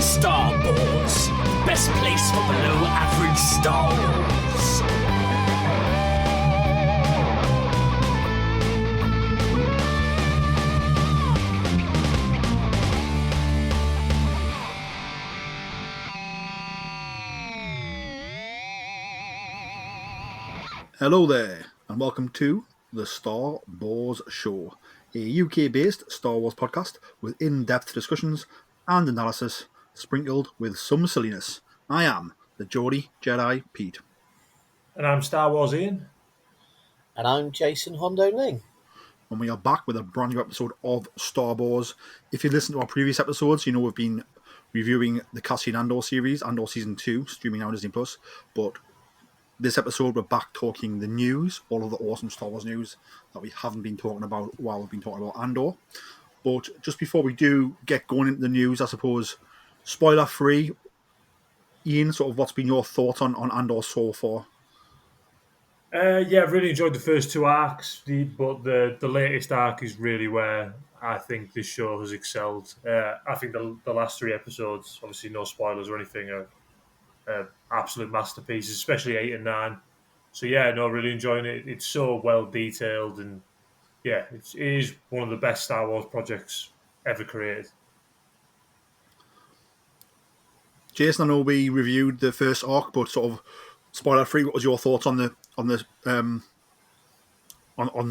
Star Wars, best place for below average Star Wars. Hello there, and welcome to the Star Wars Show, a UK-based Star Wars podcast with in-depth discussions and analysis sprinkled with some silliness. I am the Geordie Jedi Pete. And I'm Star Wars Iain. And I'm Jason Hondo Ling. And we are back with a brand new episode of Star Wars. If you listen to our previous episodes, you know we've been reviewing the Cassian Andor series, Andor Season 2, streaming now on Disney+. But this episode, we're back talking the news, all of the awesome Star Wars news that we haven't been talking about while we've been talking about Andor. But just before we do get going into the news, I suppose, spoiler-free, Iain, sort of what's been your thoughts on Andor so far? Yeah, I've really enjoyed the first two arcs, but the latest arc is really where I think this show has excelled. I think the last three episodes, obviously no spoilers or anything, are absolute masterpieces, especially 8 and 9. So yeah, no, really enjoying it. It's so well detailed, and yeah, it is one of the best Star Wars projects ever created. Jason, I know we reviewed the first arc, but sort of spoiler-free, what was your thoughts on the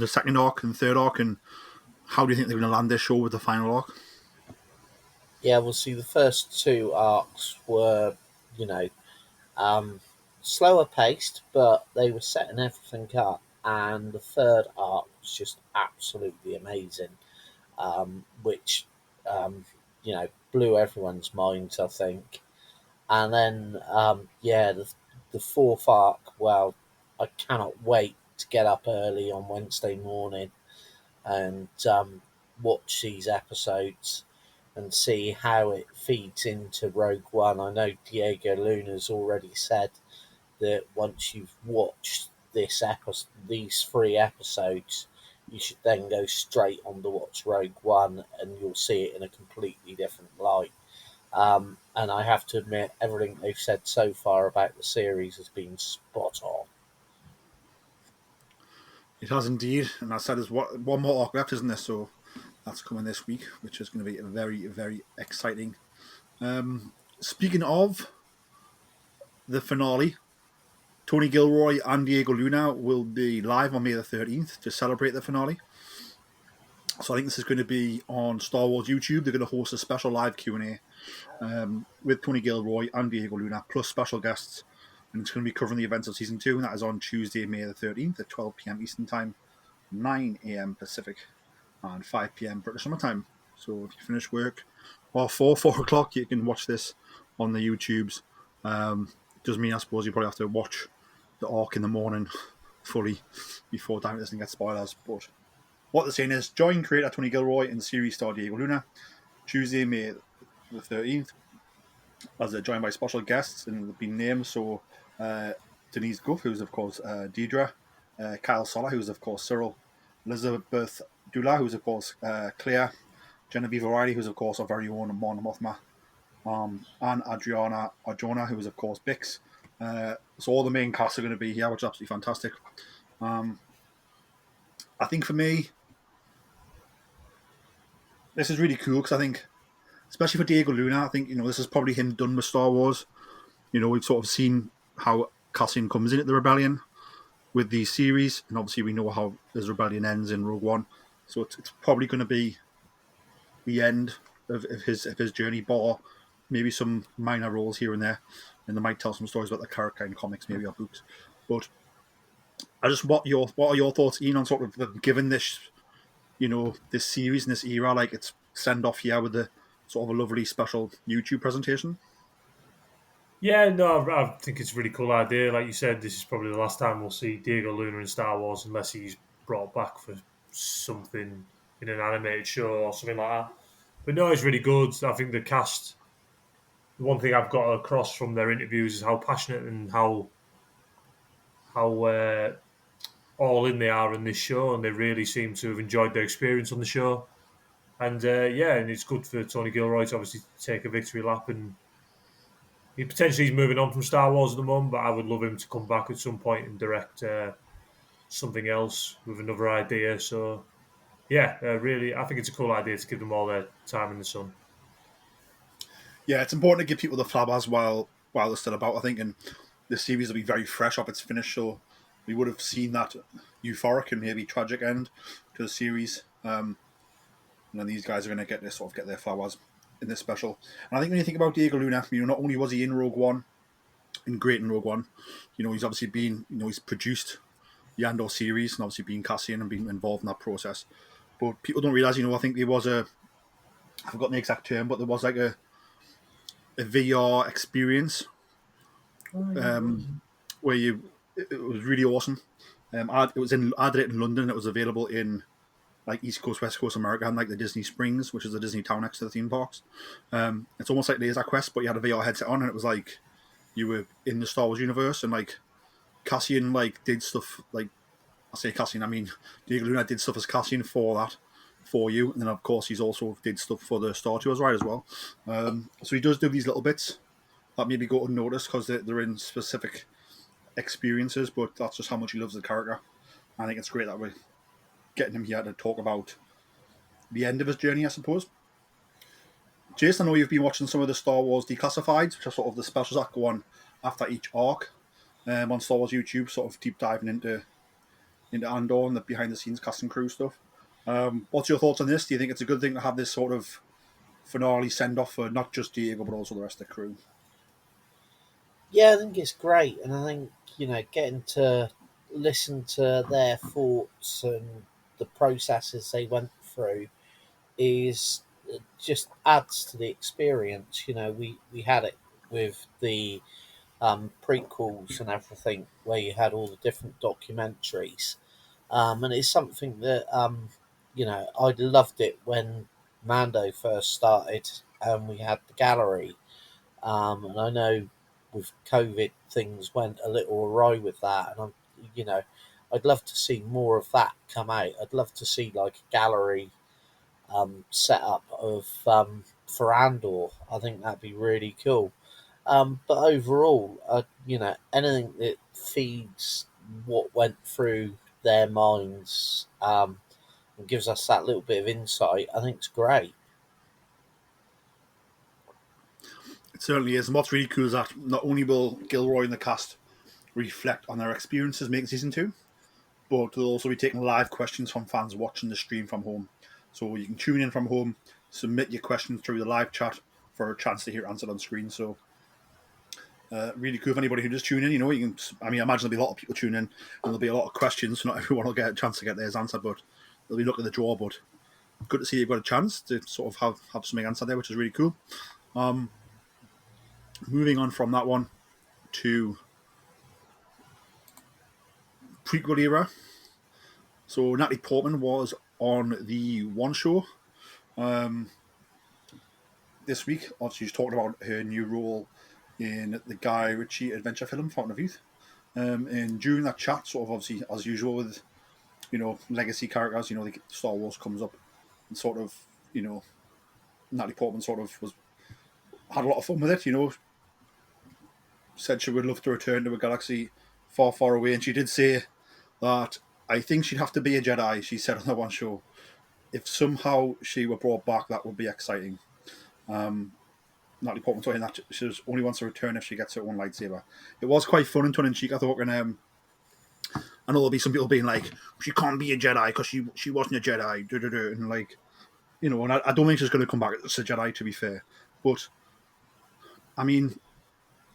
second arc and third arc, and how do you think they're going to land this show with the final arc? Yeah, well, see, the first two arcs were, slower paced, but they were setting everything up. And the third arc was just absolutely amazing, which, blew everyone's minds, I think. And then, the fourth arc, well, I cannot wait to get up early on Wednesday morning and watch these episodes and see how it feeds into Rogue One. I know Diego Luna's already said that once you've watched these three episodes, you should then go straight on to watch Rogue One, and you'll see it in a completely different light. And I have to admit, everything they've said so far about the series has been spot on. It has indeed, and I said there's one more arc left, isn't there? So that's coming this week, which is going to be very, very exciting. Speaking of the finale, Tony Gilroy and Diego Luna will be live on May the 13th to celebrate the finale. So I think this is going to be on Star Wars YouTube. They're going to host a special live Q&A with Tony Gilroy and Diego Luna, plus special guests. And it's going to be covering the events of Season 2, and that is on Tuesday, May the 13th at 12 p.m. Eastern Time, 9 a.m. Pacific, and 5 p.m. British Summer Time. So if you finish work or 4 o'clock, you can watch this on the YouTubes. Does mean, I suppose, you probably have to watch the arc in the morning fully before time it doesn't get spoilers. But what they're saying is, join creator Tony Gilroy and series star Diego Luna Tuesday, May the 13th, as they're joined by special guests, and they've been named. So Denise Guff, who's of course Deidre, Kyle Soller, who's of course Cyril, Elizabeth Dula, who's of course Claire, Genevieve O'Reilly, who's of course our very own Mon Mothma, and Adriana Arjona, who is of course Bix. So all the main cast are going to be here, which is absolutely fantastic. I think for me, this is really cool because I think, especially for Diego Luna, I think this is probably him done with Star Wars. We've sort of seen how Cassian comes in at the rebellion with these series, and obviously we know how his rebellion ends in Rogue One. So it's probably going to be the end of his journey, bar maybe some minor roles here and there, and they might tell some stories about the character in comics, maybe, or books. But what are your thoughts, Iain, on sort of given this, this series and this era, like its send off here with the sort of a lovely special YouTube presentation? Yeah, no, I think it's a really cool idea. Like you said, this is probably the last time we'll see Diego Luna in Star Wars, unless he's brought back for something in an animated show or something like that. But no, it's really good. I think the cast, the one thing I've got across from their interviews is how passionate and how all in they are in this show, and they really seem to have enjoyed their experience on the show. And and it's good for Tony Gilroy to obviously take a victory lap, and he's moving on from Star Wars at the moment. But I would love him to come back at some point and direct something else with another idea. So really, I think it's a cool idea to give them all their time in the sun. Yeah, it's important to give people the flowers while they're still about, I think, and the series will be very fresh off its finish, so we would have seen that euphoric and maybe tragic end to the series. And then these guys are going to get their flowers in this special. And I think when you think about Diego Luna, not only was he in Rogue One, and great in Rogue One, he's obviously been, he's produced the Andor series and obviously been Cassian and been involved in that process. But people don't realize, I think there was I've forgotten the exact term, but there was like a VR experience where it was really awesome. I did it in London. It was available in like East Coast, West Coast America, and like the Disney Springs, which is the Disney town next to the theme parks. It's almost like Laser Quest, but you had a VR headset on, and it was like you were in the Star Wars universe, and like Cassian like did stuff like I say Cassian, I mean Diego Luna did stuff as Cassian for you, and then of course he's also did stuff for the Star Tours ride as well. So he does do these little bits that maybe go unnoticed because they're in specific experiences, but that's just how much he loves the character. I think it's great that we're getting him here to talk about the end of his journey, I suppose. Jason, I know you've been watching some of the Star Wars Declassifieds, which are sort of the specials that go on after each arc on Star Wars YouTube, sort of deep diving into Andor and the behind the scenes cast and crew stuff. What's your thoughts on this? Do you think it's a good thing to have this sort of finale send off for not just Diego but also the rest of the crew? Yeah, I think it's great, and I think getting to listen to their thoughts and the processes they went through is just adds to the experience. We had it with the prequels and everything, where you had all the different documentaries, and it's something that I loved it when Mando first started, and we had the gallery, and I know with COVID things went a little awry with that, and I'd love to see more of that come out. I'd love to see like a gallery set up of for Andor. I think that'd be really cool. But overall, anything that feeds what went through their minds and gives us that little bit of insight, I think it's great. It certainly is. And what's really cool is that not only will Gilroy and the cast reflect on their experiences making season 2, but they'll also be taking live questions from fans watching the stream from home. So you can tune in from home, submit your questions through the live chat for a chance to hear it answered on screen. So really cool for anybody who just tune in. You can. I imagine there'll be a lot of people tune in, and there'll be a lot of questions. So not everyone will get a chance to get theirs answered, but they'll be looking at the draw. But good to see you've got a chance to sort of have something answered there, which is really cool. Moving on from that one to prequel era. So Natalie Portman was on the One Show this week. Obviously, she's talking about her new role in the Guy Ritchie adventure film Fountain of Youth. And during that chat, sort of obviously as usual with legacy characters, the Star Wars comes up, and sort of Natalie Portman sort of had a lot of fun with it. Said she would love to return to a galaxy far, far away, and she did say that I think she'd have to be a Jedi. She said on the One Show, if somehow she were brought back, that would be exciting. Natalie Portman saying that she only wants to return if she gets her own lightsaber. It was quite fun and tongue-in-cheek, I thought, and I know there'll be some people being like, she can't be a Jedi because she wasn't a Jedi, and like, and I don't think she's going to come back as a Jedi, to be fair. But, I mean,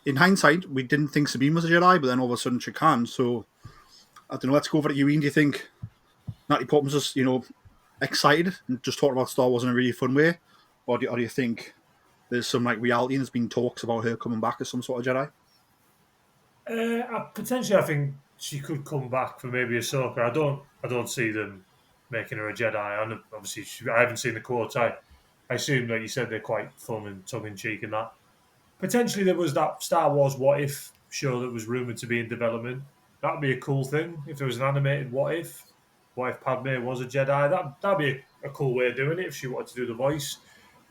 in hindsight, we didn't think Sabine was a Jedi, but then all of a sudden she can, so I don't know, let's go for it. Iain, do you think Natalie Portman's just, excited and just talking about Star Wars in a really fun way? Or do you think there's some like reality and there's been talks about her coming back as some sort of Jedi? Potentially, I think she could come back for maybe Ahsoka. I don't see them making her a Jedi. And obviously, I haven't seen the quotes. I assume, like you said, they're quite fun and tongue-in-cheek and that. Potentially, there was that Star Wars What If show that was rumoured to be in development. That would be a cool thing if there was an animated What If. what if Padme was a Jedi? That'd be a cool way of doing it if she wanted to do the voice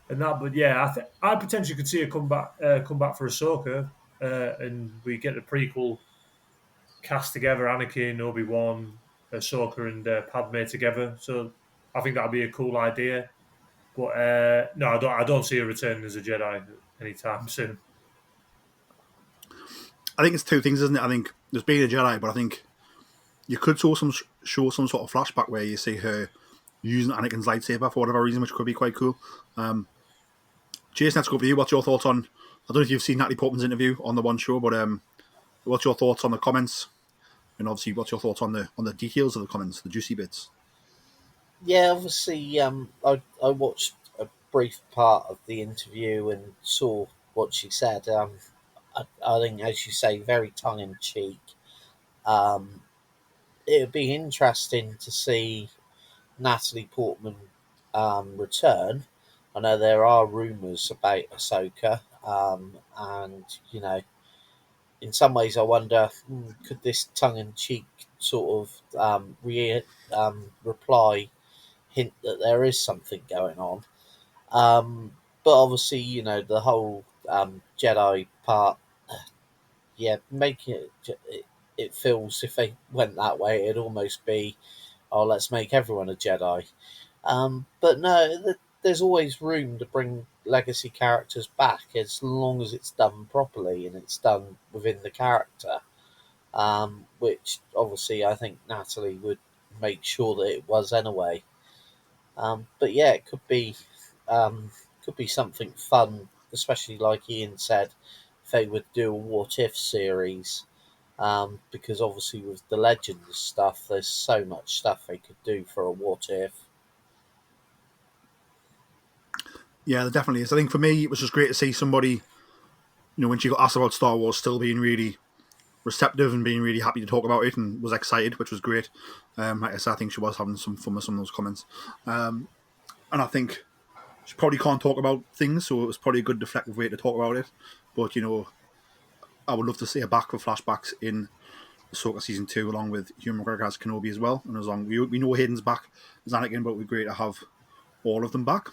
and that. But yeah, I potentially could see her come back for Ahsoka, and we get the prequel cast together: Anakin, Obi-Wan, Ahsoka, and Padme together. So I think that'd be a cool idea. But no, I don't see her returning as a Jedi anytime soon. I think it's two things, isn't it? I think there's being a Jedi, but I think you could show some sort of flashback where you see her using Anakin's lightsaber for whatever reason, which could be quite cool. Jason, let's go for you. What's your thoughts on? I don't know if you've seen Natalie Portman's interview on the one show, but what's your thoughts on the comments? And obviously, what's your thoughts on the details of the comments, the juicy bits? Yeah, obviously, I watched a brief part of the interview and saw what she said. I think, as you say, very tongue in cheek. Um, it would be interesting to see Natalie Portman return. I know there are rumours about Ahsoka, and in some ways, I wonder, could this tongue in cheek sort of reply hint that there is something going on? But obviously, the whole Jedi part, yeah, it feels, if they went that way, it'd almost be, oh, let's make everyone a Jedi. But no, there's always room to bring legacy characters back as long as it's done properly and it's done within the character. Which obviously I think Natalie would make sure that it was anyway. But yeah, it could be something fun, especially like Ian said, if they would do a what if series. Because obviously with the Legends stuff, there's so much stuff they could do for a what if. Yeah, there definitely is. I think for me, it was just great to see somebody, when she got asked about Star Wars, still being really receptive and being really happy to talk about it and was excited, which was great. Like I said, I think she was having some fun with some of those comments. And I think she probably can't talk about things, so it was probably a good deflective way to talk about it. But, I would love to see her back for flashbacks in Ahsoka Season 2, along with Hugh McGregor as Kenobi as well. And as long we know Hayden's back as Anakin, but it would be great to have all of them back.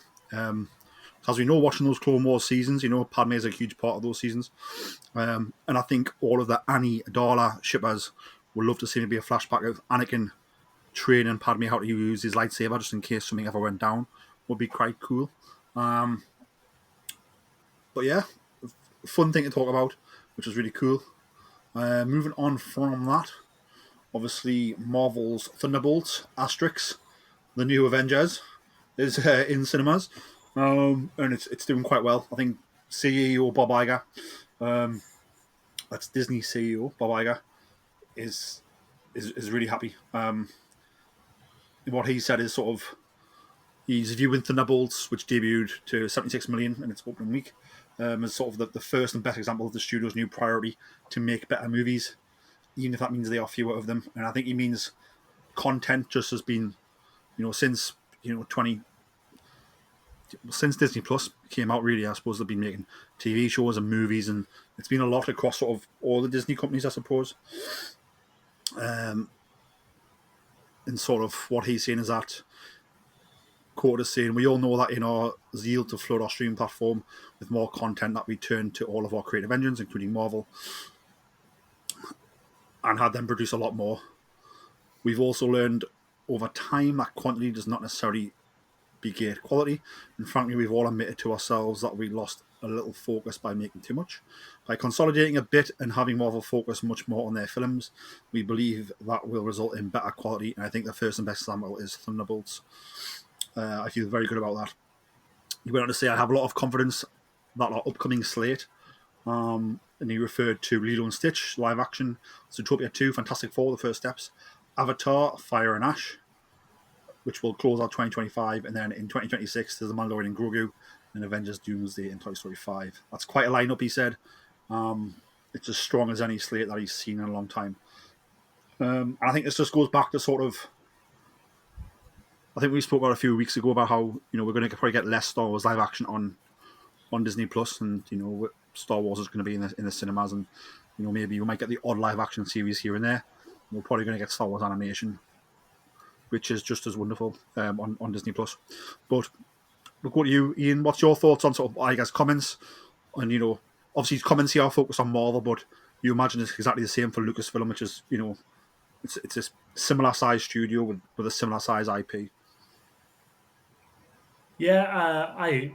As we know, watching those Clone Wars seasons, Padme is a huge part of those seasons. And I think all of the Amidala shippers would love to see maybe a flashback of Anakin training Padme how to use his lightsaber, just in case something ever went down. Would be quite cool. But yeah, fun thing to talk about, which was really cool. Moving on from that, obviously Marvel's Thunderbolts, Asterix, the new Avengers, is in cinemas. And it's doing quite well. I think CEO Bob Iger, that's Disney CEO Bob Iger, is really happy. What he said is sort of he's viewing Thunderbolts, which debuted to 76 million in its opening week, as sort of the first and best example of the studio's new priority to make better movies, even if that means there are fewer of them. And I think he means content just has been, since 20 since Disney Plus came out, really, I suppose they've been making TV shows and movies, and it's been a lot across sort of all the Disney companies, I suppose. And sort of what he's saying is that, quote is saying, we all know that in our zeal to flood our streaming platform with more content, that we turn to all of our creative engines, including Marvel, and had them produce a lot more. We've also learned over time that quantity does not necessarily beget quality, and frankly we've all admitted to ourselves that we lost a little focus by making too much. By consolidating a bit and having Marvel focus much more on their films, we believe that will result in better quality, and I think the first and best example is Thunderbolts. I feel very good about that. He went on to say, I have a lot of confidence that our upcoming slate, and he referred to Lilo and Stitch live action, Zootopia 2, Fantastic Four, the first steps, Avatar, Fire and Ash, which will close out 2025, and then in 2026 there's The Mandalorian and Grogu, and Avengers Doomsday and Toy Story 5. That's quite a lineup, he said. It's as strong as any slate that he's seen in a long time. And I think this just goes back to sort of, I think we spoke about a few weeks ago about how, we're going to probably get less Star Wars live action on Disney Plus, and Star Wars is going to be in the cinemas, and maybe we might get the odd live action series here and there. We're probably going to get Star Wars animation which is just as wonderful on Disney Plus. But we'll go to you, Ian. What's your thoughts on sort of, I guess, comments? And, obviously comments here are focused on Marvel, but you imagine it's exactly the same for Lucasfilm, which is, it's a similar size studio with a similar size IP. Yeah, I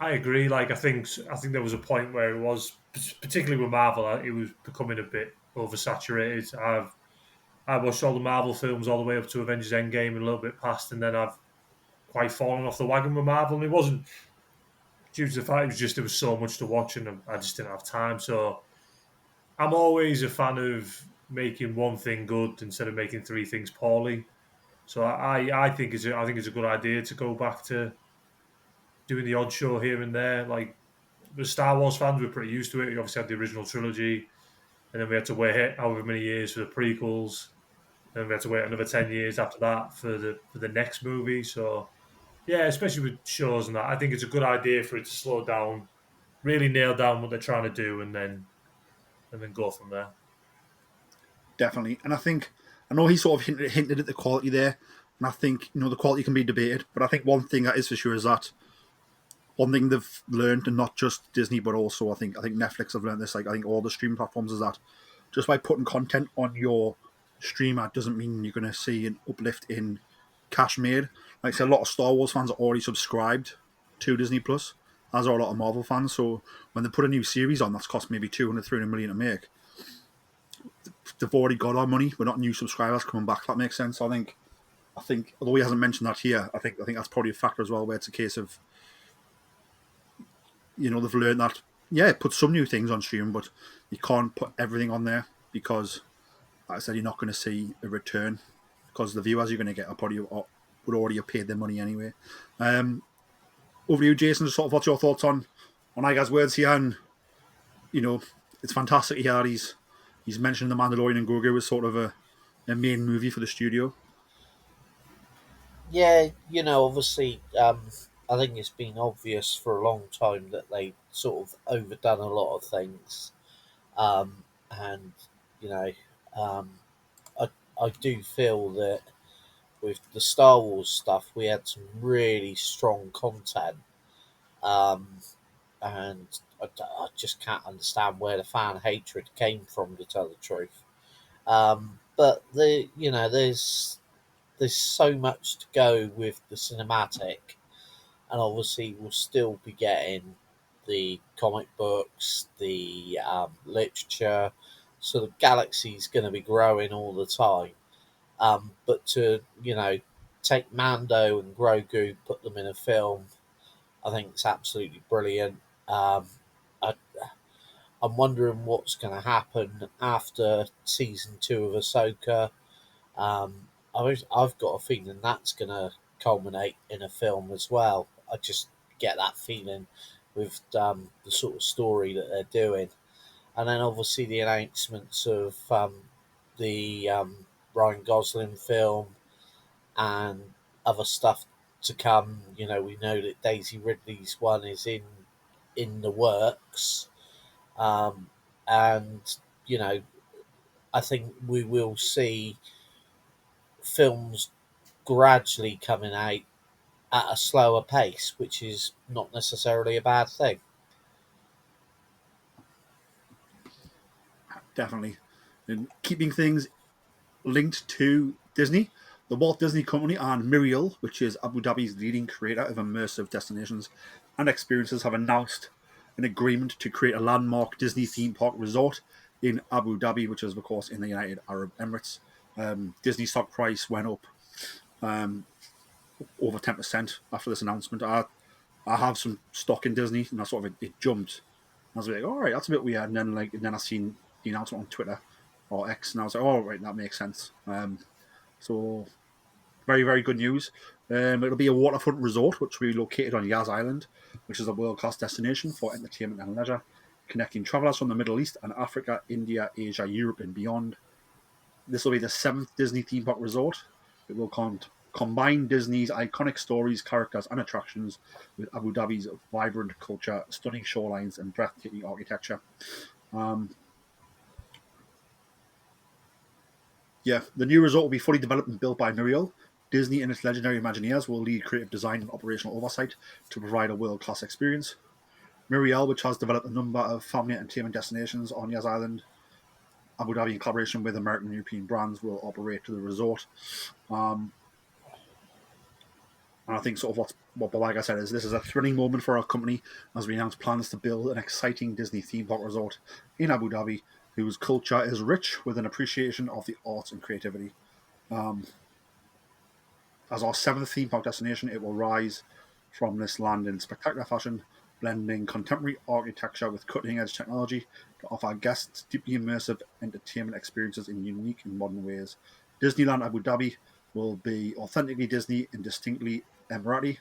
agree. Like I think there was a point where it was, particularly with Marvel, it was becoming a bit oversaturated. I watched all the Marvel films all the way up to Avengers Endgame and a little bit past, and then I've quite fallen off the wagon with Marvel. And it wasn't due to the fact, it was just there was so much to watch, and I just didn't have time. So I'm always a fan of making one thing good instead of making three things poorly. So I think I think it's a good idea to go back to doing the odd show here and there. Like the Star Wars fans were pretty used to it. We obviously had the original trilogy, and then we had to wait however many years for the prequels, and then we had to wait another 10 years after that for the next movie. So yeah, especially with shows and that, I think it's a good idea for it to slow down, really nail down what they're trying to do, and then go from there. Definitely. And I know he sort of hinted at the quality there, and I think, the quality can be debated, but I think one thing that is for sure is that one thing they've learned, and not just Disney, but also I think Netflix have learned this, like I think all the streaming platforms, is that just by putting content on your streamer doesn't mean you're going to see an uplift in cash made. Like I said, a lot of Star Wars fans are already subscribed to Disney Plus, as are a lot of Marvel fans. So when they put a new series on that's cost maybe 200, 300 million to make, they've already got our money. We're not new subscribers coming back. If that makes sense. I think although he hasn't mentioned that here, I think that's probably a factor as well, where it's a case of, they've learned that, yeah, put some new things on stream, but you can't put everything on there because, like I said, you're not going to see a return because the viewers you're going to get are probably would already have paid their money anyway. Over to you, Jason. Sort of, what's your thoughts on Iger's words here? And it's fantastic to hear that he's mentioned The Mandalorian and Grogu as sort of a main movie for the studio. Yeah, obviously, I think it's been obvious for a long time that they sort of overdone a lot of things, and you know, um, I do feel that with the Star Wars stuff, we had some really strong content, um, and I just can't understand where the fan hatred came from, to tell the truth. But there's so much to go with the cinematic, and obviously we'll still be getting the comic books, the literature. So the galaxy's going to be growing all the time. But to take Mando and Grogu, put them in a film, I think it's absolutely brilliant. I, I'm wondering what's going to happen after season 2 of Ahsoka. I've got a feeling that's going to culminate in a film as well. I just get that feeling with the sort of story that they're doing. And then obviously the announcements of the Ryan Gosling film and other stuff to come. We know that Daisy Ridley's one is in the works, and I think we will see films gradually coming out at a slower pace, which is not necessarily a bad thing. Definitely. And keeping things linked to Disney, the Walt Disney Company and Muriel, which is Abu Dhabi's leading creator of immersive destinations and experiences, have announced an agreement to create a landmark Disney theme park resort in Abu Dhabi, which is, of course, in the United Arab Emirates. Disney stock price went up over 10% after this announcement. I have some stock in Disney, and it jumped. I was like, all right, that's a bit weird. And then I seen the announcement on Twitter or X, and I was like, oh, right, that makes sense. So very, very good news. It'll be a waterfront resort, which will be located on Yas Island, which is a world-class destination for entertainment and leisure, connecting travellers from the Middle East and Africa, India, Asia, Europe, and beyond. This will be the 7th Disney theme park resort. It will combine Disney's iconic stories, characters, and attractions with Abu Dhabi's vibrant culture, stunning shorelines, and breathtaking architecture. The new resort will be fully developed and built by Muriel, Disney and its legendary Imagineers will lead creative design and operational oversight to provide a world-class experience. Muriel, which has developed a number of family entertainment destinations on Yas Island, Abu Dhabi, in collaboration with American and European brands, will operate to the resort. And I think sort of what like I said, is this is a thrilling moment for our company as we announce plans to build an exciting Disney theme park resort in Abu Dhabi, whose culture is rich with an appreciation of the arts and creativity. As our seventh theme park destination, it will rise from this land in spectacular fashion, blending contemporary architecture with cutting-edge technology to offer our guests deeply immersive entertainment experiences in unique and modern ways. Disneyland Abu Dhabi will be authentically Disney and distinctly Emirati,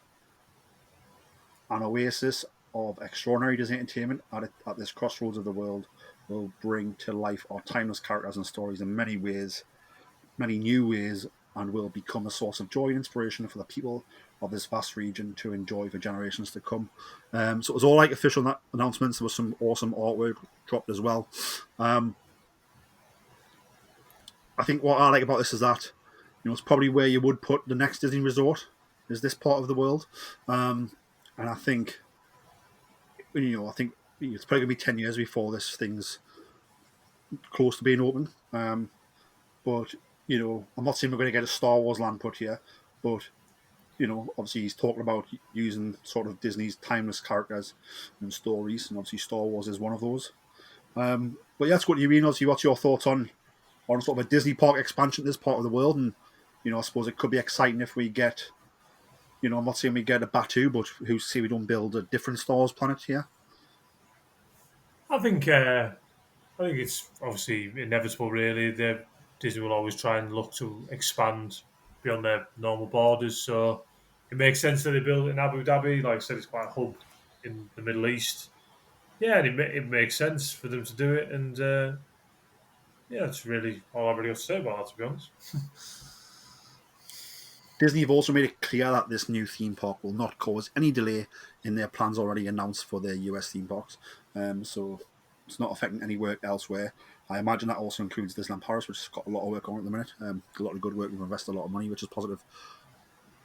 an oasis of extraordinary Disney entertainment at this crossroads of the world will bring to life our timeless characters and stories in many ways, many new ways, and will become a source of joy and inspiration for the people of this vast region to enjoy for generations to come. So it was all like official announcements. There was some awesome artwork dropped as well. I think what I like about this is that it's probably where you would put the next Disney resort, is this part of the world. And I think it's probably gonna be 10 years before this thing's close to being open. But I'm not saying we're going to get a Star Wars land put here, but obviously he's talking about using sort of Disney's timeless characters and stories, and obviously Star Wars is one of those. But yeah, let's go to you, Ian. Obviously, what's your thoughts on sort of a Disney park expansion in this part of the world? And I suppose it could be exciting if we get, I'm not saying we get a Batu, but who's say we don't build a different Star Wars planet here? I think it's obviously inevitable. Really, Disney will always try and look to expand beyond their normal borders. So it makes sense that they build it in Abu Dhabi. Like I said, it's quite a hub in the Middle East. Yeah, and it makes sense for them to do it. And yeah, that's really all I've really got to say about that, to be honest. Disney have also made it clear that this new theme park will not cause any delay in their plans already announced for their US theme parks. So it's not affecting any work elsewhere. I imagine that also includes Disneyland Paris, which has got a lot of work on at the minute. A lot of good work. We've invested a lot of money, which is positive.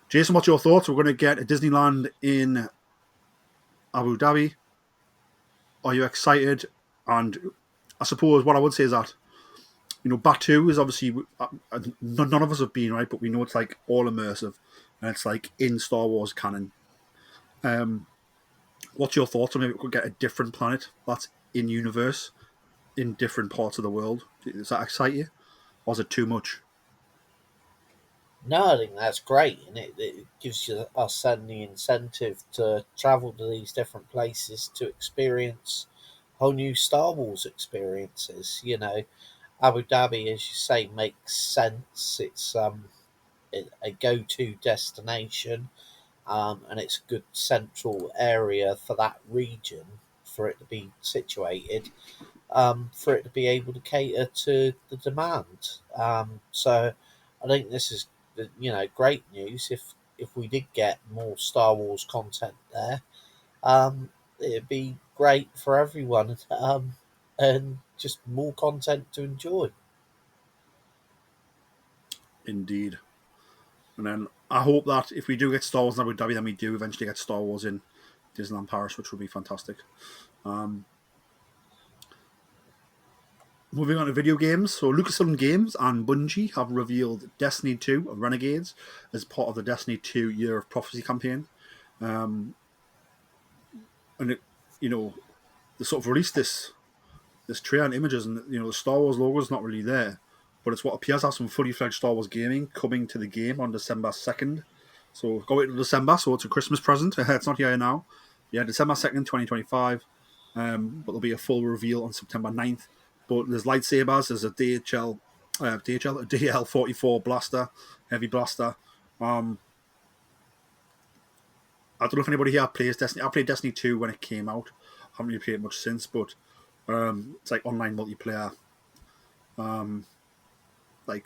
Jason, what's your thoughts? We're going to get a Disneyland in Abu Dhabi. Are you excited? And I suppose what I would say is that Batu is obviously none of us have been, right, but we know it's like all immersive and it's like in Star Wars canon. What's your thoughts on maybe we could get a different planet that's in universe in different parts of the world? Does that excite you, or is it too much? No, I think that's great, and it gives us then the incentive to travel to these different places to experience whole new Star Wars experiences. Abu Dhabi, as you say, makes sense. It's a go-to destination, and it's a good central area for that region for it to be situated, for it to be able to cater to the demand. So I think this is great news. If we did get more Star Wars content there, it'd be great for everyone, and just more content to enjoy. Indeed. And then I hope that if we do get Star Wars in Abu Dhabi, then we do eventually get Star Wars in Disneyland Paris, which would be fantastic. Moving on to video games. So Lucasfilm Games and Bungie have revealed Destiny 2 Renegades as part of the Destiny 2 Year of Prophecy campaign. And it, they sort of released this trailer and images, and the Star Wars logo is not really there, but it's what appears to have some fully fledged Star Wars gaming coming to the game on December 2nd. So go wait till December, so it's a Christmas present. It's not here now. Yeah, December 2nd, 2025. But there'll be a full reveal on September 9th. But there's lightsabers, there's a a DL-44 blaster, heavy blaster. I don't know if anybody here plays Destiny. I played Destiny 2 when it came out. I haven't really played it much since, but it's like online multiplayer, like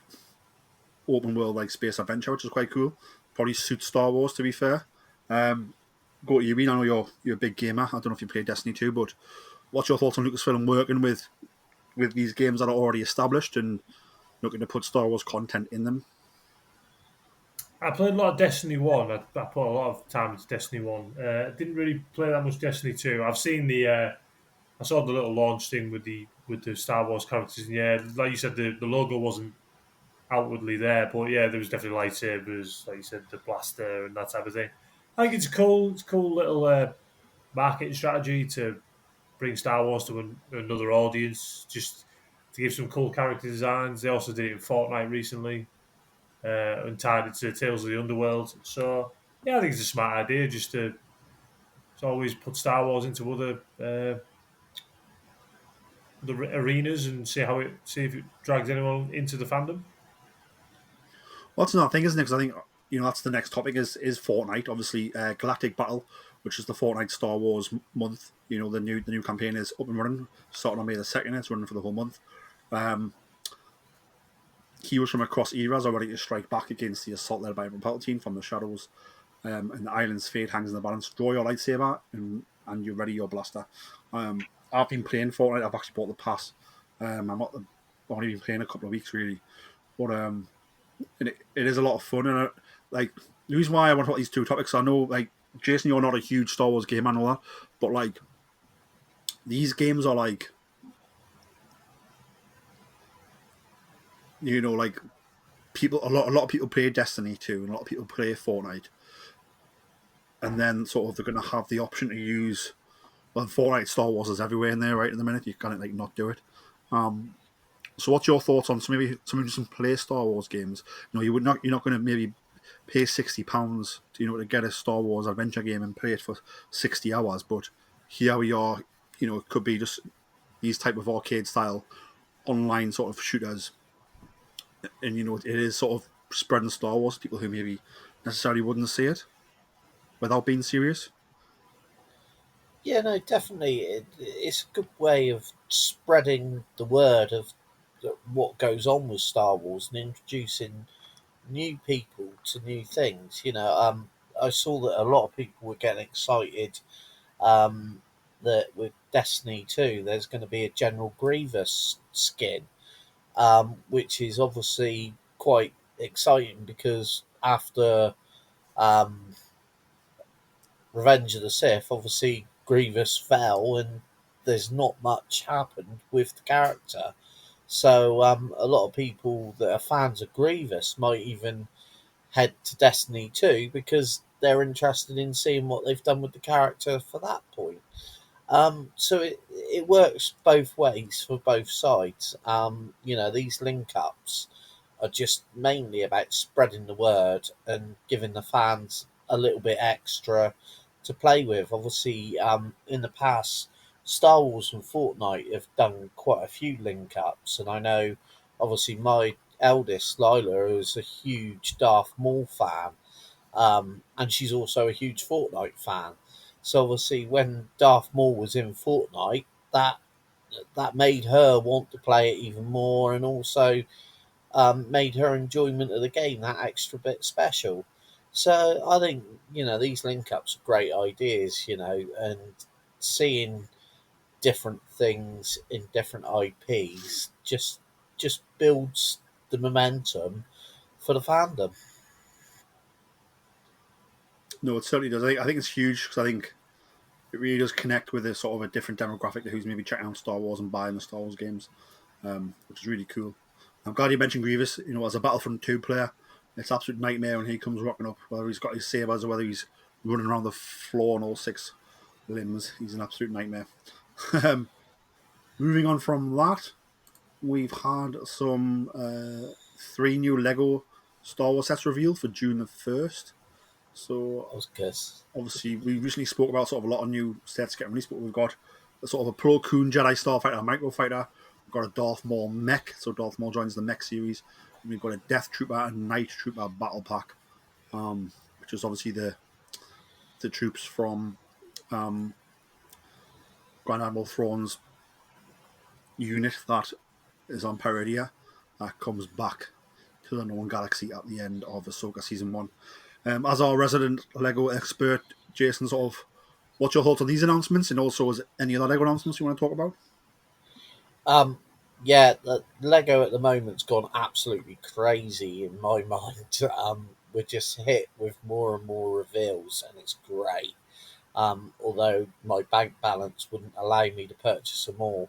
open world, like space adventure, which is quite cool. Probably suits Star Wars, to be fair. Go to you, Ian. I know you're a big gamer. I don't know if you play Destiny 2, but what's your thoughts on Lucasfilm working with these games that are already established and looking to put Star Wars content in them? I played a lot of Destiny 1. I put a lot of time into Destiny 1. Didn't really play that much Destiny 2. I've seen I saw the little launch thing with the Star Wars characters. And yeah, like you said, the logo wasn't outwardly there, but yeah, there was definitely lightsabers, like you said, the blaster and that type of thing. I think it's a cool little marketing strategy to bring Star Wars to another audience, just to give some cool character designs. They also did it in Fortnite recently, and tied it to Tales of the Underworld. So yeah, I think it's a smart idea just to always put Star Wars into other arenas and see if it drags anyone into the fandom. Well, that's another thing, isn't it? Because I think that's the next topic is Fortnite. Obviously, Galactic Battle, which is the Fortnite Star Wars month. The new campaign is up and running, starting on May the 2nd. It's running for the whole month. Um, Heroes from across eras are ready to strike back against the assault led by Palpatine from the shadows, and the island's fate hangs in the balance. Draw your lightsaber and you ready your blaster. I've been playing Fortnite. I've actually bought the pass. I've only been playing a couple of weeks really, but and it is a lot of fun. And like the reason why I want to talk these two topics, I know like Jason, you're not a huge Star Wars gamer and all that, but like these games are like like a lot of people play Destiny 2 and a lot of people play Fortnite, and then sort of they're going to have the option to use. Well, Fortnite Star Wars is everywhere in there right in the minute. You can't like not do it. So what's your thoughts on some play Star Wars games? You're not going to maybe pay £60 to get a Star Wars adventure game and play it for 60 hours, but here we are. It could be just these type of arcade style online sort of shooters, and it is sort of spreading Star Wars to people who maybe necessarily wouldn't see it without being serious. Yeah, no, definitely. It's a good way of spreading the word of what goes on with Star Wars and introducing new people to new things. I saw that a lot of people were getting excited that with Destiny 2, there's going to be a General Grievous skin, which is obviously quite exciting because after um, Revenge of the Sith, obviously Grievous fell and there's not much happened with the character. So a lot of people that are fans of Grievous might even head to Destiny 2 because they're interested in seeing what they've done with the character for that point. So it works both ways for both sides. These link ups are just mainly about spreading the word and giving the fans a little bit extra to play with. Obviously, in the past, Star Wars and Fortnite have done quite a few link ups, and I know obviously my eldest Lila is a huge Darth Maul fan, and she's also a huge Fortnite fan. So obviously, when Darth Maul was in Fortnite, that made her want to play it even more, and also made her enjoyment of the game that extra bit special. So I think these link ups are great ideas, and seeing different things in different IPs just builds the momentum for the fandom. No, it certainly does. I think it's huge because I think it really does connect with a sort of a different demographic to who's maybe checking out Star Wars and buying the Star Wars games, which is really cool. I'm glad you mentioned Grievous. As a Battlefront 2 player, it's an absolute nightmare when he comes rocking up, whether he's got his sabers or whether he's running around the floor on all six limbs. He's an absolute nightmare. Moving on from that, we've had some 3 new Lego Star Wars sets revealed for June the 1st. So I was good. obviously we recently spoke about sort of a lot of new sets getting released, but we've got a sort of a Plo Koon Jedi Starfighter Microfighter. We've got a Darth Maul mech, so Darth Maul joins the mech series. And we've got a Death Trooper and Night Trooper battle pack, which is obviously the troops from um, Grand Admiral Thrawn's unit that is on Peridea that comes back to the known galaxy at the end of Ahsoka Season 1. As our resident Lego expert, Jason, sort of, what's your thoughts on these announcements, and also is any other Lego announcements you want to talk about? Um, yeah, the Lego at the moment's gone absolutely crazy in my mind. we're just hit with more and more reveals, and it's great. Although my bank balance wouldn't allow me to purchase them all.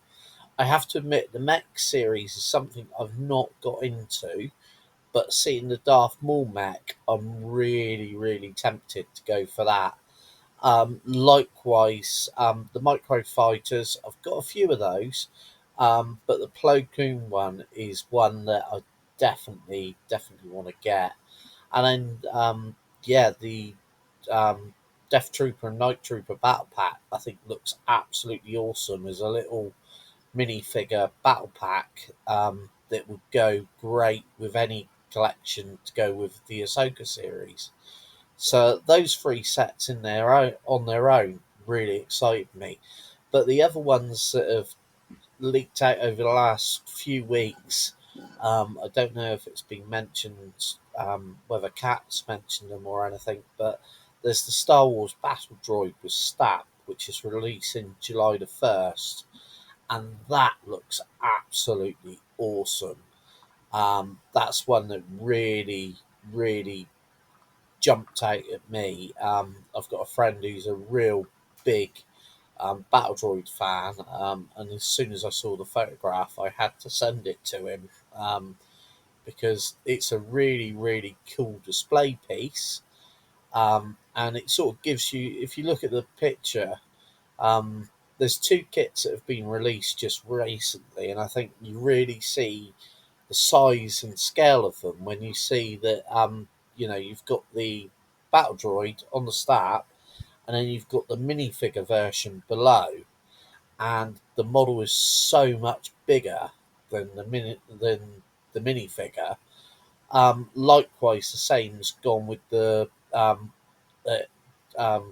I have to admit, the mech series is something I've not got into, but seeing the Darth Maul mech, I'm really, really tempted to go for that. Likewise, the micro fighters, I've got a few of those, but the Plo Koon one is one that I definitely want to get. And then, yeah, the um, Death Trooper and Night Trooper battle pack, I think looks absolutely awesome as a little minifigure battle pack that would go great with any collection to go with the Ahsoka series. So those three sets in their own on their own really excited me. But the other ones that have leaked out over the last few weeks, I don't know if it's been mentioned, whether Cat's mentioned them or anything, but there's the Star Wars Battle Droid with Stab, which is releasing July the 1st, and that looks absolutely awesome. That's one that really jumped out at me. I've got a friend who's a real big Battle Droid fan, and as soon as I saw the photograph, I had to send it to him because it's a really cool display piece, and it sort of gives you, if you look at the picture, there's two kits that have been released just recently, and I think you really see the size and scale of them when you see that you've got the battle droid on the start, and then you've got the minifigure version below, and the model is so much bigger than the minifigure. Likewise, the same's gone with the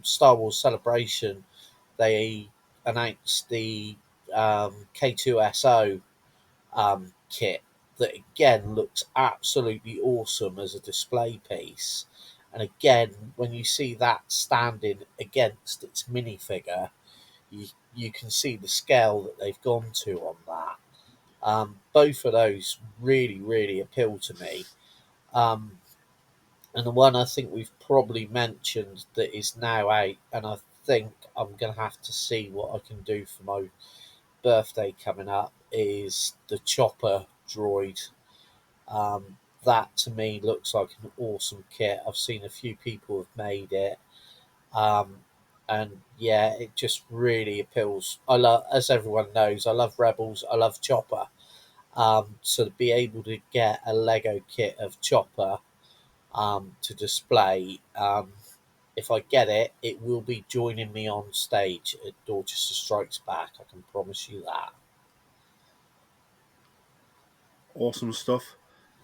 Star Wars Celebration. They announced the K2SO kit that again looks absolutely awesome as a display piece. And again, when you see that standing against its minifigure, you can see the scale that they've gone to on that. Both of those really appeal to me. Um, and the one I think we've probably mentioned that is now out, and I think I'm going to have to see what I can do for my birthday coming up, is the Chopper droid. That to me looks like an awesome kit. I've seen a few people have made it, um, and yeah, it just really appeals. I love, as everyone knows, I love Rebels. I love Chopper. So to be able to get a Lego kit of Chopper to display, if I get it, it will be joining me on stage at Dorchester Strikes Back. I can promise you that. Awesome stuff.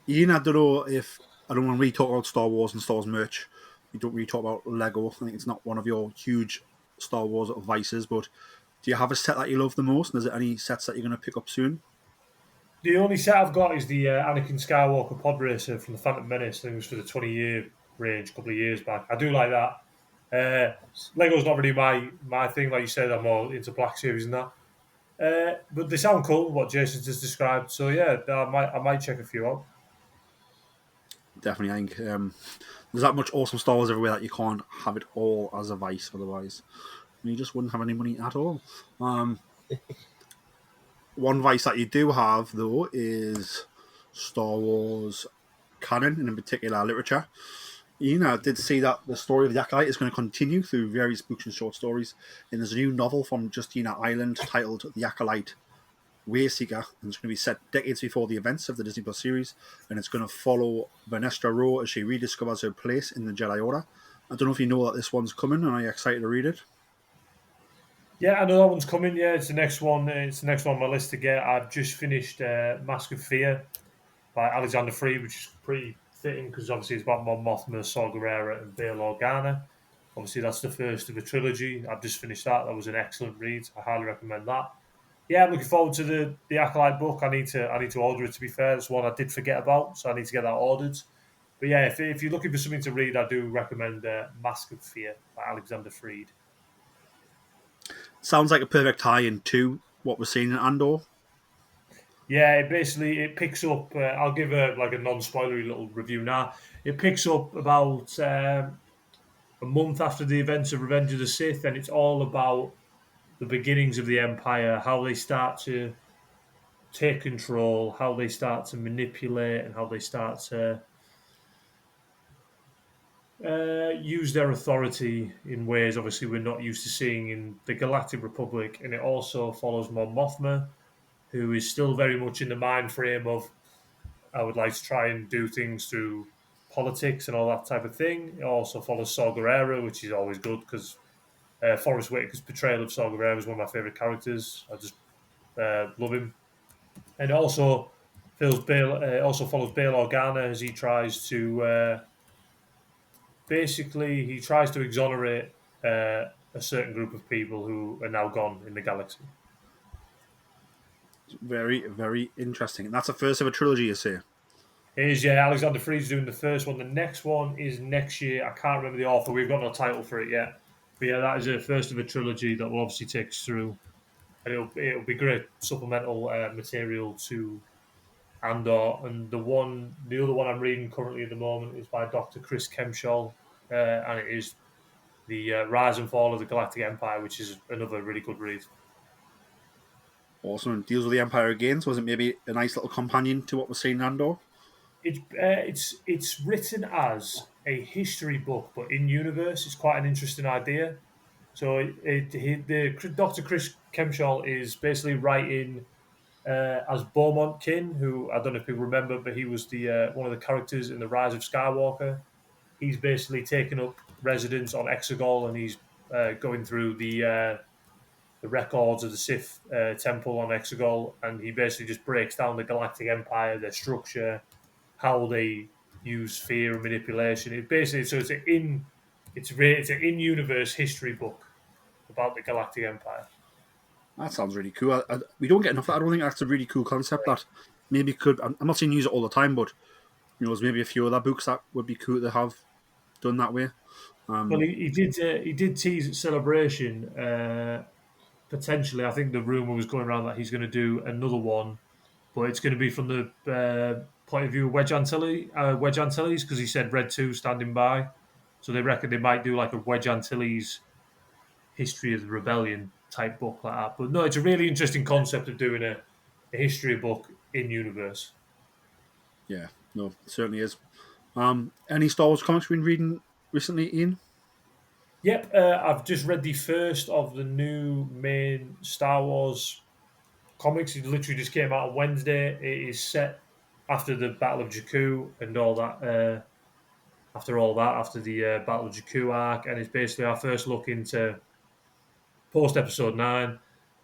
Ian, I don't know if I don't want to really talk about Star Wars and Star Wars merch. You don't really talk about Lego. I think it's not one of your huge Star Wars vices, but do you have a set that you love the most? And is there any sets that you're going to pick up soon? The only set I've got is the Anakin Skywalker pod racer from the Phantom Menace. I think it was for the 20-year range a couple of years back. I do like that. Lego's not really my thing, like you said. I'm more into Black Series and that. But they sound cool, what Jason just described. So yeah, I might check a few out. Definitely, I think there's that much awesome Star Wars everywhere that you can't have it all as a vice otherwise. You just wouldn't have any money at all. One vice that you do have, though, is Star Wars canon, and in particular literature. I did see that the story of the Acolyte is going to continue through various books and short stories, and there's a new novel from Justina Ireland titled The Acolyte Wayseeker, and it's going to be set decades before the events of the Disney Plus series, and it's going to follow Vernestra Rowe as she rediscovers her place in the Jedi Order. I don't know if you know that this one's coming, and are you excited to read it? Yeah, I know that one's coming. Yeah, it's the next one. It's the next one on my list to get. I've just finished Mask of Fear by Alexander Freed, which is pretty fitting because obviously it's about Mon Mothma, Saw Gerrera, and Bail Organa. Obviously, that's the first of a trilogy. I've just finished that. That was an excellent read. I highly recommend that. Yeah, I'm looking forward to the Acolyte book. I need to order it. To be fair, it's one I did forget about, so I need to get that ordered. But yeah, if you're looking for something to read, I do recommend Mask of Fear by Alexander Freed. Sounds like a perfect tie-in to what we're seeing in Andor. Yeah, it picks up. I'll give a non-spoilery little review now. It picks up about a month after the events of Revenge of the Sith, and it's all about the beginnings of the Empire, how they start to take control, how they start to manipulate, and how they start to use their authority in ways obviously we're not used to seeing in the Galactic Republic. And it also follows Mon Mothma, who is still very much in the mind frame of I would like to try and do things through politics and all that type of thing. It also follows Saw Gerrera, which is always good because Forrest Whitaker's portrayal of Saw Gerrera is one of my favourite characters. I just love him. And also follows Bail Organa as he tries to he tries to exonerate a certain group of people who are now gone in the galaxy. Very, very interesting. And that's the first of a trilogy, you say? It is, yeah. Alexander Freed's doing the first one. The next one is next year. I can't remember the author. We've got no title for it yet. But yeah, that is the first of a trilogy that will obviously take us through, and it'll be great supplemental material to Andor. And the other one I'm reading currently at the moment is by Dr. Chris Kemshall, and it is the Rise and Fall of the Galactic Empire, which is another really good read. Awesome. And deals with the Empire again, so is it maybe a nice little companion to what we're seeing in Andor? It's written as a history book, but in universe, it's quite an interesting idea. So the Dr. Chris Kemshall is basically writing as Beaumont Kin, who I don't know if people remember, but he was the one of the characters in the Rise of Skywalker. He's basically taken up residence on Exegol, and he's going through the records of the Sith temple on Exegol, and he basically just breaks down the Galactic Empire, their structure, how they use fear and manipulation. It basically it's an in universe history book about the Galactic Empire. That sounds really cool. We don't get enough of that. I don't think that's a really cool concept that maybe could. I'm not saying use it all the time, but there's maybe a few other books that would be cool to have done that way. Well, he did tease at Celebration. Potentially, I think the rumor was going around that he's going to do another one, but it's going to be from the point of view of Wedge Antilles, because he said Red 2 standing by. So they reckon they might do like a Wedge Antilles history of the rebellion type book like that. But no, it's a really interesting concept of doing a history book in universe. Yeah, no, it certainly is. Any Star Wars comics you've been reading recently, Ian? Yep, I've just read the first of the new main Star Wars comics. It literally just came out on Wednesday. It is set after the Battle of Jakku and all that. After the Battle of Jakku arc, and it's basically our first look into post Episode 9.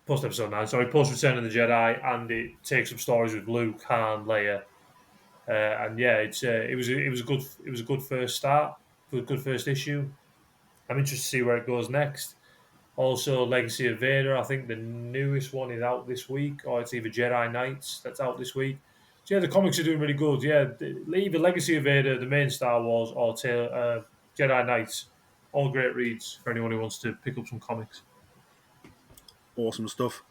Post Return of the Jedi, and it takes up stories with Luke, Han, Leia, and yeah, it was a good first start, good first issue. I'm interested to see where it goes next. Also, Legacy of Vader. I think the newest one is out this week, or it's either Jedi Knights that's out this week. So yeah, the comics are doing really good. Yeah, either Legacy of Vader, the main Star Wars, or Jedi Knights. All great reads for anyone who wants to pick up some comics. Awesome stuff.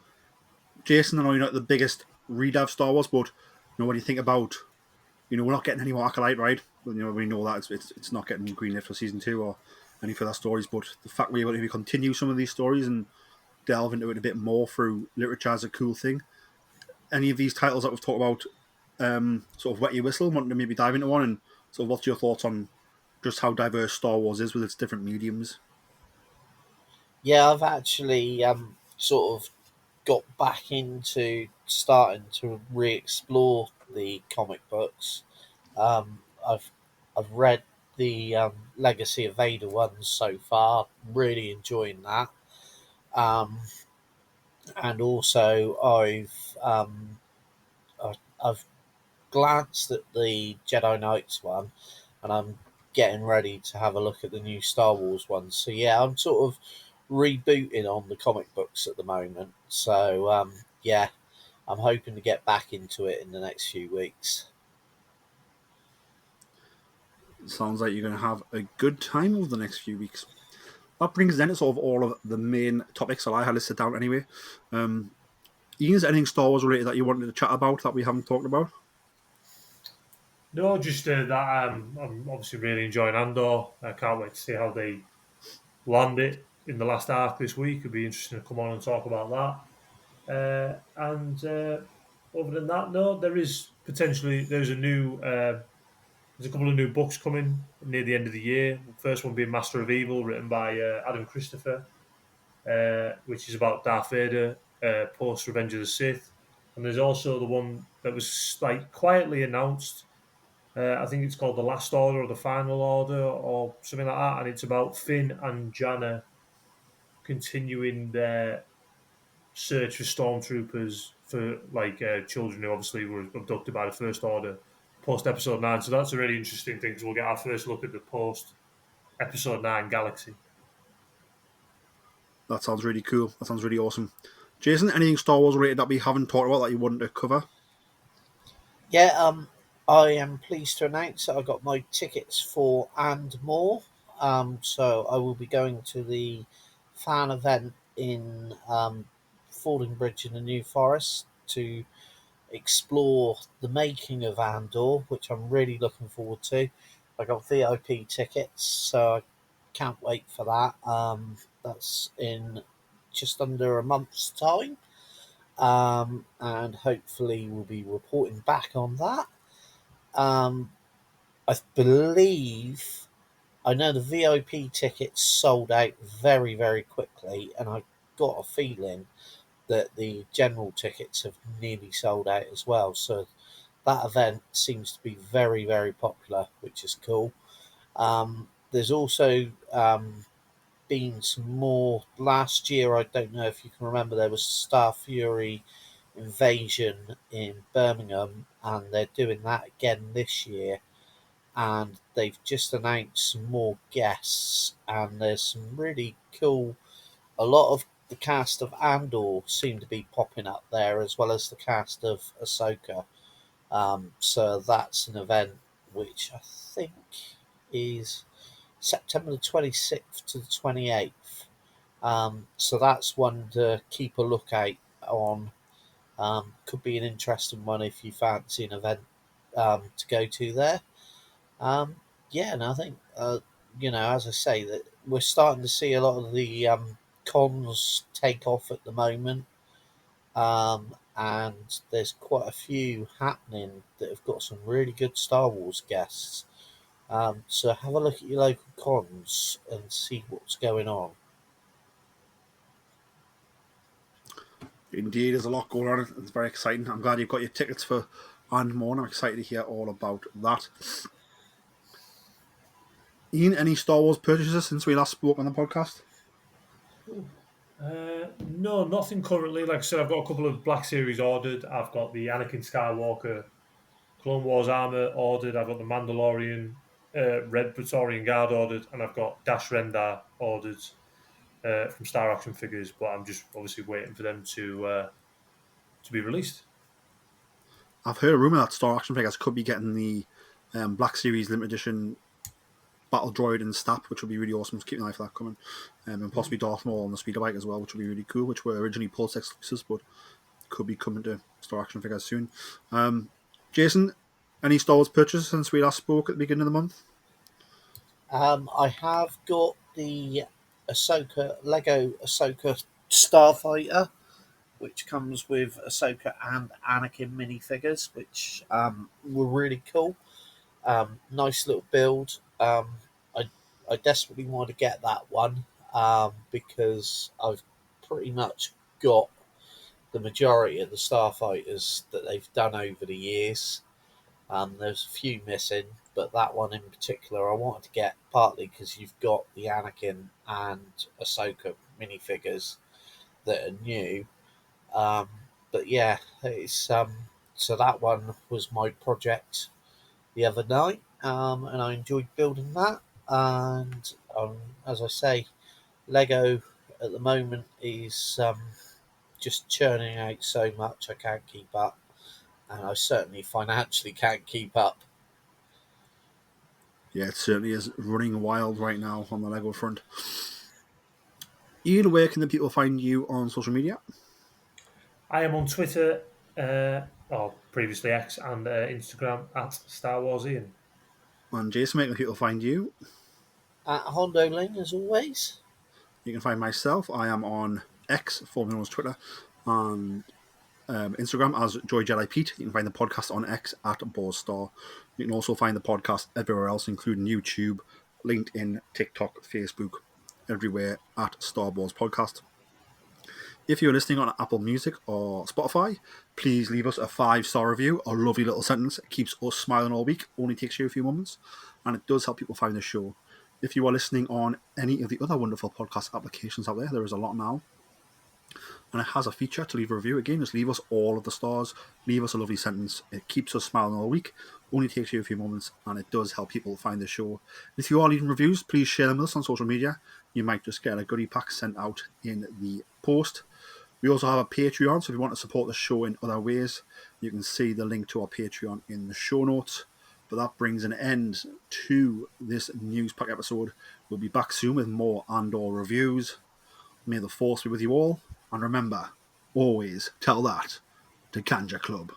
Jason, I know you're not the biggest reader of Star Wars, but what do you think about? We're not getting any more Acolyte, right? We know that it's not getting greenlit for season 2 or any further stories, but the fact we're able to continue some of these stories and delve into it a bit more through literature is a cool thing. Any of these titles that we've talked about sort of wet your whistle, wanting to maybe dive into one, and sort of what's your thoughts on just how diverse Star Wars is with its different mediums? Yeah, I've actually sort of got back into starting to re-explore the comic books. Um, I've I've read the Legacy of Vader ones so far, really enjoying that. Um, and also I've glanced at the Jedi Knights one, and I'm getting ready to have a look at the new Star Wars ones. So yeah, I'm sort of rebooting on the comic books at the moment. So yeah, I'm hoping to get back into it in the next few weeks. It sounds like you're going to have a good time over the next few weeks. That brings then to sort of all of the main topics that I had listed down anyway. Ian, is there anything Star Wars related that you wanted to chat about that we haven't talked about? No, just that I'm obviously really enjoying Andor. I can't wait to see how they land it in the last arc this week. It'd be interesting to come on and talk about that. And other than that, no, there's a couple of new books coming near the end of the year. The first one being Master of Evil, written by Adam Christopher, which is about Darth Vader post Revenge of the Sith. And there's also the one that was like quietly announced. I think it's called The Last Order or The Final Order or something like that. And it's about Finn and Janna continuing their search for stormtroopers for children who obviously were abducted by the First Order post Episode 9. So that's a really interesting thing because we'll get our first look at the post Episode 9 galaxy. That sounds really cool. That sounds really awesome. Jason, anything Star Wars related that we haven't talked about that you wanted to cover? Yeah, I am pleased to announce that I got my tickets for and more. So I will be going to the fan event in Fordingbridge in the New Forest to explore the making of Andor, which I'm really looking forward to. I got VIP tickets, so I can't wait for that. That's in just under a month's time, and hopefully we'll be reporting back on that. Um, I believe I know the VIP tickets sold out very, very quickly, and I got a feeling that the general tickets have nearly sold out as well. So that event seems to be very, very popular, which is cool. There's also been some more last year. I don't know if you can remember, there was Star Fury invasion in Birmingham, and they're doing that again this year. And they've just announced some more guests, and there's some really cool. A lot of the cast of Andor seem to be popping up there, as well as the cast of Ahsoka. So that's an event which I think is September the 26th to the 28th. So that's one to keep a lookout on. Could be an interesting one if you fancy an event to go to there. Um, yeah, and I think, as I say, that we're starting to see a lot of the cons take off at the moment. And there's quite a few happening that have got some really good Star Wars guests. So have a look at your local cons and see what's going on. Indeed, there's a lot going on. It's very exciting. I'm glad you've got your tickets for and more. And I'm excited to hear all about that. Ian, any Star Wars purchases since we last spoke on the podcast? No, nothing currently. Like I said, I've got a couple of Black Series ordered. I've got the Anakin Skywalker Clone Wars armor ordered. I've got the Mandalorian Red Praetorian Guard ordered, and I've got Dash Rendar ordered from Star Action Figures. But I'm just obviously waiting for them to be released. I've heard a rumor that Star Action Figures could be getting the Black Series limited edition Battle Droid and Stap, which would be really awesome. Just keep an eye for that coming. And possibly Darth Maul on the speeder bike as well, which would be really cool, which were originally Pulse exclusives, but could be coming to Star Action Figures soon. Jason, any Star Wars purchases since we last spoke at the beginning of the month? I have got the Lego Ahsoka Starfighter, which comes with Ahsoka and Anakin minifigures, which were really cool. Nice little build. I desperately want to get that one because I've pretty much got the majority of the Starfighters that they've done over the years. There's a few missing, but that one in particular I wanted to get partly because you've got the Anakin and Ahsoka minifigures that are new. But yeah, it's so that one was my project the other night, and I enjoyed building that. And as I say, Lego at the moment is just churning out so much I can't keep up, and I certainly financially can't keep up. Yeah, it certainly is running wild right now on the Lego front. Ian, where can the people find you on social media? I am on Twitter, or previously X, and Instagram at Star Wars Ian. And Jason, where can people find you? At Hondo Ling, as always. You can find myself. I am on X, formerly known as Twitter, and Instagram as Joy Jedi Pete. You can find the podcast on X at Borstar. You can also find the podcast everywhere else, including YouTube, LinkedIn, TikTok, Facebook, everywhere at Star Wars Podcast. If you're listening on Apple Music or Spotify, please leave us a 5-star review, a lovely little sentence. It keeps us smiling all week, only takes you a few moments, and it does help people find the show. If you are listening on any of the other wonderful podcast applications out there is a lot now, and it has a feature to leave a review. Again, just leave us all of the stars, leave us a lovely sentence. It keeps us smiling all week, only takes you a few moments, and it does help people find the show. If you are leaving reviews, please share them with us on social media. You might just get a goodie pack sent out in the post. We also have a Patreon, so if you want to support the show in other ways, you can see the link to our Patreon in the show notes. But that brings an end to this news pack episode. We'll be back soon with more Andor reviews. May the Force be with you all, and remember, always tell that to Kanja Club.